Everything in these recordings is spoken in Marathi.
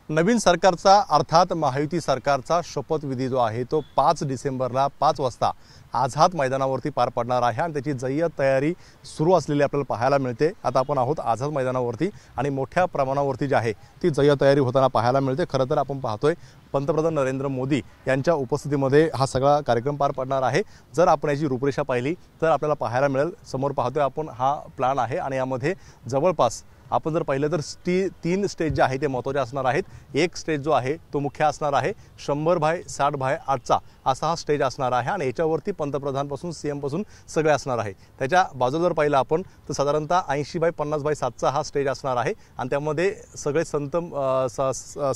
नवीन सरकारचा अर्थात महायुती सरकारचा शपथविधी जो आहे तो 5 डिसेंबरला 5 वाजता आझाद मैदानावरती पार पडणार आहे आणि त्याची जय्यत तयारी सुरू असलेली आपल्याला पाहायला मिळते। आता आपण आहोत आझाद मैदानावरती आणि मोठ्या प्रमाणावरती जी आहे ती जय्यत तयारी होताना पाहायला मिळते। खरं तर आपण पाहतोय पंतप्रधान नरेंद्र मोदी यांच्या उपस्थितीमध्ये हा सगळा कार्यक्रम पार पडणार आहे। जर आपण याची रूपरेषा पाहिली तर आपल्याला पाहायला मिळेल, समोर पाहतोय आपण हा प्लॅन आहे आणि यामध्ये जवळपास आपण जर पाहिलं तर 3 स्टेज जे आहे ते महत्त्वाचे असणार आहेत। एक स्टेज जो आहे तो मुख्य असणार आहे 100/60/8चा असा हा स्टेज असणार आहे आणि याच्यावरती पंतप्रधानपासून सीएम पासून सगळे असणार आहे। त्याच्या बाजूला जर पाहिलं आपण तर साधारणतः 80/50/7चा हा स्टेज असणार आहे आणि त्यामध्ये सगळे संत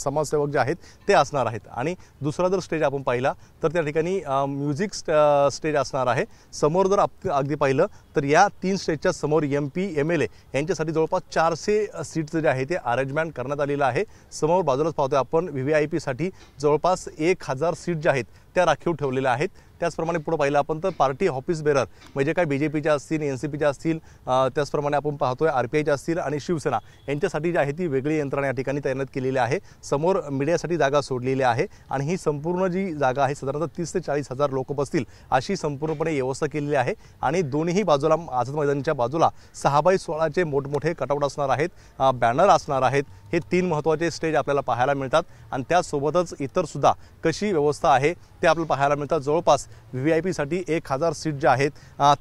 समाजसेवक जे आहेत ते असणार आहेत। आणि दुसरा जर स्टेज आपण पाहिला तर त्या ठिकाणी म्युझिक स्टेज असणार आहे। समोर जर अगदी पाहिलं तर या 3 स्टेजच्या समोर MP MLA यांच्यासाठी जवळपास 400 सीट्स जे आहे ते अरेंजमेंट करण्यात आलेलं आहे। समोर बाजूलाच पाहतोय आपण VVIP साठी जवळपास 1000 सीट जे आहेत त्या राखीव ठेवलेल्या आहेत। त्याचप्रमाणे पुढे पाहिलं आपण तर पार्टी ऑफिस बेरर म्हणजे काय BJPच्या असतील, NCPच्या असतील, त्याचप्रमाणे आपण पाहतोय RPIच्या असतील आणि शिवसेना यांच्यासाठी जी आहे ती वेगळी यंत्रणा या ठिकाणी तैनात केलेली आहे। समोर मीडियासाठी जागा सोडलेली आहे आणि ही संपूर्ण जी जागा आहे साधारणतः 30 ते 40 हजार लोक बसतील अशी संपूर्णपणे व्यवस्था केलेली आहे। आणि दोन्ही बाजूला आझाद मैदानाच्या बाजूला 6/16चे मोठमोठे कटआउट असणार आहेत, बॅनर असणार आहेत। हे 3 महत्त्वाचे स्टेज आपल्याला पाहायला मिळतात आणि त्यासोबतच इतर सुद्धा कशी व्यवस्था आहे ते आपल्याला पाहायला मिळतात। जवळपास VVIP साठी 1000 सीट जे आहेत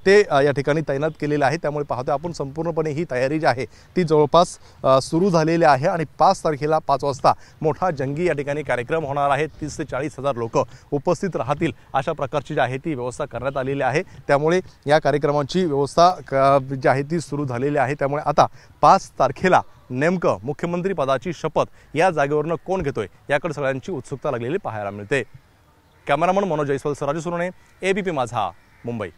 ते या ठिकाणी तैनात केलेले आहे। त्यामुळे पाहतोय आपण संपूर्णपणे ही तयारी जी आहे ती जवळपास सुरू झालेली आहे आणि 5 तारखेला 5 वाजता मोठा जंगी या ठिकाणी कार्यक्रम होणार आहे। 30 ते 40 हजार लोक उपस्थित राहतील अशा प्रकारची जी आहे ती व्यवस्था करण्यात आलेली आहे। त्यामुळे या कार्यक्रमाची व्यवस्था जी आहे ती सुरू झालेली आहे। त्यामुळे आता 5 तारखेला नेमकं मुख्यमंत्री पदाची शपथ या जागेवरनं कोण घेतोय याकडे सगळ्यांची उत्सुकता लागलेली पाहायला मिळते। कॅमेरामन मनोज जयस्वाल, राजू सुरणे, ABP माझा, मुंबई।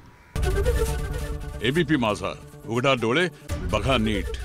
ABP माझा, उघडा डोळे बघा नीट।